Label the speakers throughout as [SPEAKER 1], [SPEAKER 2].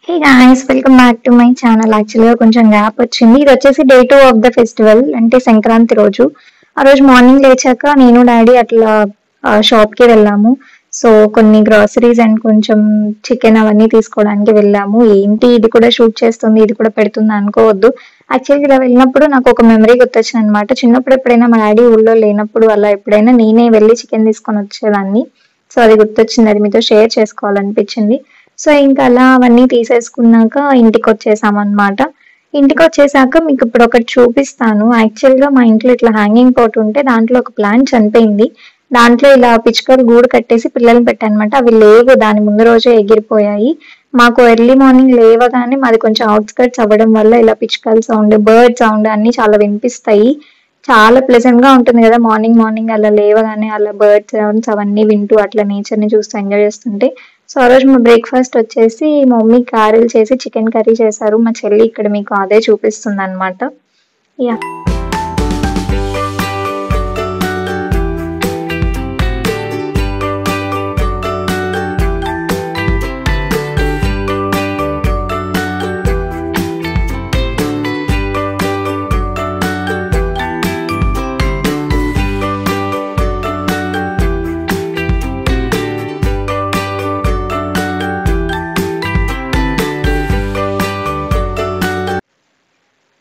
[SPEAKER 1] Hey guys, welcome back to my channel. యాక్చువల్గా కొంచెం gap వచ్చింది. ఇది వచ్చేసి డే 2 ఆఫ్ ద ఫెస్టివల్, అంటే సంక్రాంతి రోజు. ఆ రోజు మార్నింగ్ లేచాక నేను డాడీ అట్లా షాప్కి వెళ్ళాము. సో కొన్ని గ్రాసరీస్ అండ్ కొంచెం చికెన్ అవన్నీ తీసుకోవడానికి వెళ్ళాము. ఏంటి ఇది కూడా షూట్ చేస్తుంది, ఇది కూడా పెడుతుంది అనుకోవద్దు. యాక్చువల్గా ఇలా వెళ్ళినప్పుడు నాకు ఒక మెమరీ గుర్తొచ్చింది అనమాట. చిన్నప్పుడు ఎప్పుడైనా మా డాడీ ఊళ్ళో లేనప్పుడు అలా ఎప్పుడైనా నేనే వెళ్ళి చికెన్ తీసుకొని వచ్చేదాన్ని. సో అది గుర్తొచ్చింది, అది మీతో షేర్ చేసుకోవాలనిపించింది. సో ఇంకా అలా అవన్నీ తీసేసుకున్నాక ఇంటికి వచ్చేసామన్నమాట. ఇంటికి వచ్చేసాక మీకు ఇప్పుడు ఒకటి చూపిస్తాను. యాక్చువల్గా మా ఇంట్లో ఇట్లా హ్యాంగింగ్ పాట్ ఉంటే దాంట్లో ఒక ప్లాంట్ చనిపోయింది. దాంట్లో ఇలా పిచ్చుకలు గూడు కట్టేసి పిల్లల్ని పెట్టానమాట. అవి లేవు, దాని ముందు రోజే ఎగిరిపోయాయి. మాకు ఎర్లీ మార్నింగ్ లేవగానే మాది కొంచెం అవుట్స్కర్ట్స్ అవ్వడం వల్ల ఇలా పిచ్చుకల సౌండ్, బర్డ్ సౌండ్ అన్ని చాలా వినిపిస్తాయి. చాలా ప్లెజెంట్ గా ఉంటుంది కదా మార్నింగ్ మార్నింగ్ అలా లేవగానే అలా బర్డ్ సౌండ్స్ అవన్నీ వింటూ అట్లా నేచర్ ని చూస్తూ ఎంజాయ్ చేస్తుంటే. సో ఆ రోజు మా బ్రేక్ఫాస్ట్ వచ్చేసి మా మమ్మీ గారెలు చేసి చికెన్ కర్రీ చేశారు. మా చెల్లి ఇక్కడ మీకు అదే చూపిస్తుంది అనమాట. యా,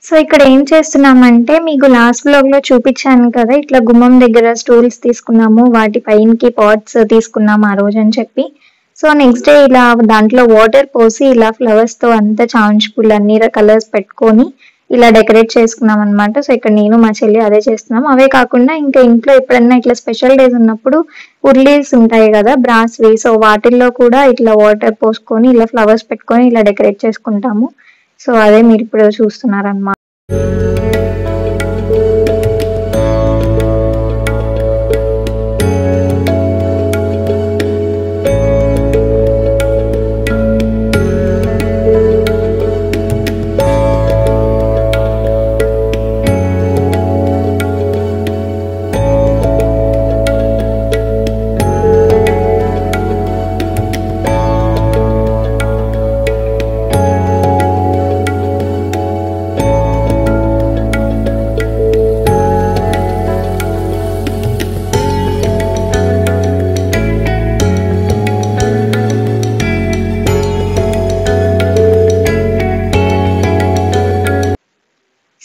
[SPEAKER 1] సో ఇక్కడ ఏం చేస్తున్నామంటే మీకు లాస్ట్ వ్లాగ్ లో చూపించాను కదా, ఇట్లా గుమ్మం దగ్గర స్టూల్స్ తీసుకున్నాము, వాటి పైనకి పాట్స్ తీసుకున్నాము ఆ రోజు అని చెప్పి. సో నెక్స్ట్ డే ఇలా దాంట్లో వాటర్ పోసి ఇలా ఫ్లవర్స్ తో అంతా చామంతి పూలు అన్ని కలర్స్ పెట్టుకొని ఇలా డెకరేట్ చేసుకున్నాం అనమాట. సో ఇక్కడ నేను మా చెల్లి అదే చేస్తున్నాం. అవే కాకుండా ఇంకా ఇంట్లో ఎప్పుడన్నా ఇట్లా స్పెషల్ డేస్ ఉన్నప్పుడు ఉర్లీస్ ఉంటాయి కదా బ్రాస్వి, సో వాటిల్లో కూడా ఇట్లా వాటర్ పోసుకొని ఇలా ఫ్లవర్స్ పెట్టుకొని ఇలా డెకరేట్ చేసుకుంటాము. సో అదే మీరు ఇప్పుడు చూస్తున్నారన్నమాట.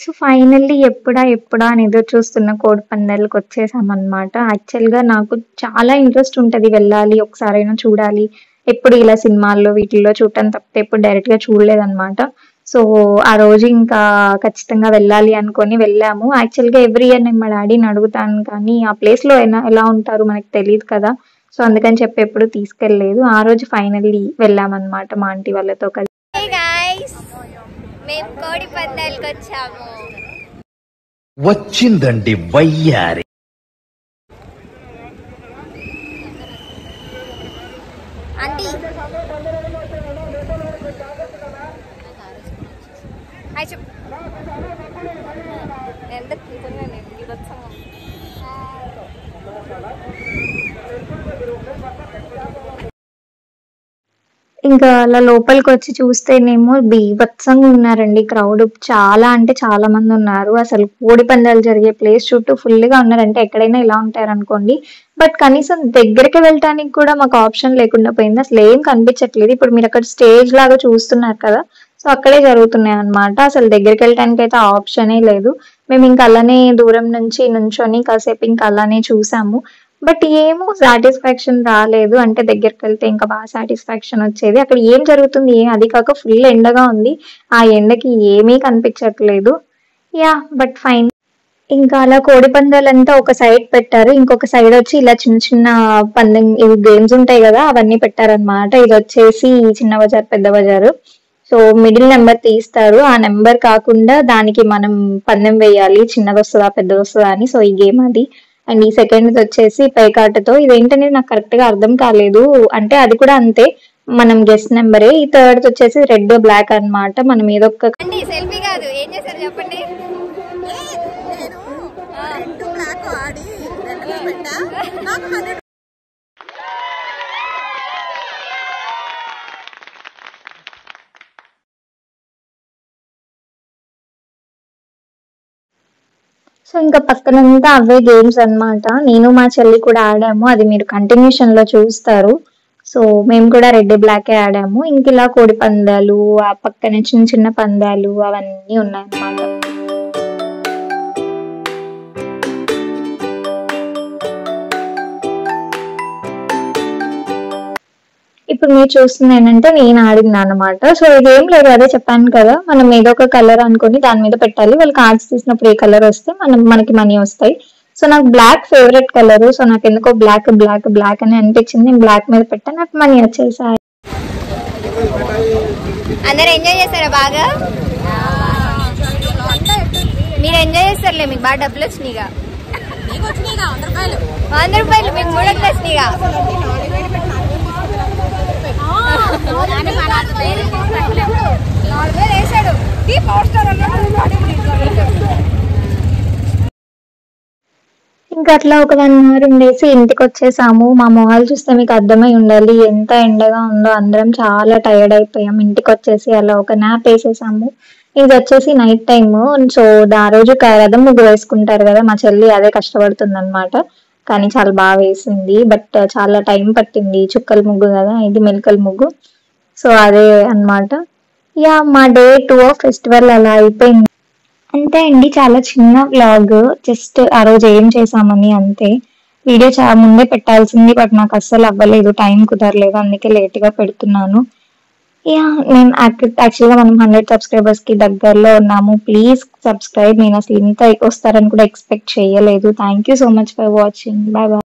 [SPEAKER 1] సో ఫైనల్లీ ఎప్పుడా అని ఎదురు చూస్తున్న కోడి పందాలకు వచ్చేసామన్నమాట. యాక్చువల్గా నాకు చాలా ఇంట్రెస్ట్ ఉంటుంది, వెళ్ళాలి ఒకసారైనా చూడాలి. ఎప్పుడు ఇలా సినిమాల్లో వీటిల్లో చూడటం తప్పితే ఎప్పుడు డైరెక్ట్ గా చూడలేదన్నమాట. సో ఆ రోజు ఇంకా ఖచ్చితంగా వెళ్ళాలి అనుకొని వెళ్ళాము. యాక్చువల్గా ఎవ్రీ ఇయర్ నేను మా డాడీని అడుగుతాను, కానీ ఆ ప్లేస్ లో ఎలా ఉంటారు మనకు తెలియదు కదా. సో అందుకని చెప్పి ఎప్పుడు తీసుకెళ్ళలేదు. ఆ రోజు ఫైనల్లీ వెళ్ళామన్నమాట మా ఆంటీ వాళ్ళతో కలిసి.
[SPEAKER 2] మేము కోడి పందాలకు వచ్చాము.
[SPEAKER 3] వచ్చిందండి వయ్యారి.
[SPEAKER 2] ఆంటీ ఎంత
[SPEAKER 1] ఇంకా అలా లోపలికి వచ్చి చూస్తేనేమో బీభత్సంగా ఉన్నారండి. క్రౌడ్ చాలా అంటే చాలా మంది ఉన్నారు. అసలు కోడి పందాలు జరిగే ప్లేస్ చుట్టూ ఫుల్ గా ఉన్నారంటే ఎక్కడైనా ఇలా ఉంటారు అనుకోండి. బట్ కనీసం దగ్గరికి వెళ్ళటానికి కూడా మాకు ఆప్షన్ లేకుండా పోయింది. అసలు ఏం కనిపించట్లేదు. ఇప్పుడు మీరు అక్కడ స్టేజ్ లాగా చూస్తున్నారు కదా, సో అక్కడే జరుగుతున్నాయి అనమాట. అసలు దగ్గరికి వెళ్ళటానికి అయితే ఆప్షనే లేదు. మేము ఇంకా అలానే దూరం నుంచి నుంచొని కాసేపు ఇంకా అలానే చూసాము. బట్ ఏమో సాటిస్ఫాక్షన్ రాలేదు. అంటే దగ్గరికి వెళ్తే ఇంకా బాగా సాటిస్ఫాక్షన్ వచ్చేది. అక్కడ ఏం జరుగుతుంది, అది కాక ఫుల్ ఎండగా ఉంది. ఆ ఎండకి ఏమీ కనిపించట్లేదు. Yeah, but fine. ఇంకా అలా కోడి పందాలంతా ఒక సైడ్ పెట్టారు. ఇంకొక సైడ్ వచ్చి ఇలా చిన్న చిన్న పందెం ఇవి గేమ్స్ ఉంటాయి కదా అవన్నీ పెట్టారనమాట. ఇది వచ్చేసి చిన్న బజార్ పెద్ద బజారు. సో మిడిల్ నెంబర్ తీస్తారు. ఆ నెంబర్ కాకుండా దానికి మనం పందెం వేయాలి, చిన్నది వస్తుందా పెద్దది వస్తుందా అని. సో ఈ గేమ్ అది. అండ్ ఈ సెకండ్ వచ్చేసి పైకాటతో. ఇదేంటనేది నాకు కరెక్ట్ గా అర్థం కాలేదు. అంటే అది కూడా అంతే, మనం గెస్ట్ నెంబరే. ఈ థర్డ్ వచ్చేసి రెడ్ బ్లాక్ అన్నమాట. మనం ఏదో ఒక
[SPEAKER 2] సెల్ఫీ కాదు, ఏం చేశారు చెప్పండి. నాకు 100
[SPEAKER 1] సో ఇంకా పక్కనంతా అవే గేమ్స్ అన్నమాట. నేను మా చెల్లి కూడా ఆడాము. అది మీరు కంటిన్యూషన్ లో చూస్తారు. సో మేము కూడా రెడ్ బ్లాక్ ఆడాము. ఇంక ఇలా కోడి పందాలు, ఆ పక్కనే చిన్న చిన్న పందాలు అవన్నీ ఉన్నాయన్నమాట. ఇప్పుడు మీరు చూస్తుంది ఏంటంటే నేను ఆడింది అనమాట. సో ఇదేం లేదు, అదే చెప్పాను కదా, మనం ఏదో ఒక కలర్ అనుకుని దాని మీద పెట్టాలి. వాళ్ళు కార్డ్స్ తీసినప్పుడు ఏ కలర్ వస్తే మనకి మనీ వస్తాయి. సో నాకు బ్లాక్ ఫేవరెట్ కలర్. సో నాకు ఎందుకో బ్లాక్ బ్లాక్ బ్లాక్ అని అనిపించింది. నేను బ్లాక్ మీద పెట్టా, నాకు మనీ వచ్చేసాయి.
[SPEAKER 2] అందరు ఎంజాయ్ చేస్తారా బాగా? మీరు ఎంజాయ్ చేస్తారులే, మీకు బాగా డబ్బులు వచ్చినాయిగా. 100 రూపాయలు మీకు 3 వచ్చినాయిగా.
[SPEAKER 1] ఇంకా అట్లా ఒక 1 అవర్ ఉండేసి ఇంటికి వచ్చేసాము. మా మొహాలు చూస్తే మీకు అర్థమై ఉండాలి ఎంత ఎండగా ఉందో. అందరం చాలా టైర్డ్ అయిపోయాం. ఇంటికి వచ్చేసి అలా ఒక నాప్ వేసేసాము. ఇది వచ్చేసి నైట్ టైమ్. సో ఆ రోజు రథం ముగ్గు వేసుకుంటారు కదా, మా చెల్లి అదే కష్టపడుతుంది అనమాట. కానీ చాలా బాగా వేసింది. బట్ చాలా టైం పట్టింది. చుక్కల ముగ్గు కదా, ఇది మెలికల ముగ్గు. సో అదే అన్నమాట. యా, మా డే 2 ఆఫ్ ఫెస్టివల్ అలా అయిపోయింది. అంతే అండి, చాలా చిన్న వ్లాగ్. జస్ట్ ఆ రోజు ఏం చేసామని అంతే. వీడియో చాలా ముందే పెట్టాల్సింది, బట్ నాకు అస్సలు అవ్వలేదు, టైం కుదరలేదు, అందుకే లేట్ గా పెడుతున్నాను. యా, నేను యాక్చువల్గా మనం 100 సబ్స్క్రైబర్స్ కి దగ్గరలో ఉన్నాము. Please subscribe. నేను అసలు ఇంత వస్తారని కూడా ఎక్స్పెక్ట్ చేయలేదు. Thank you so much for watching. Bye bye.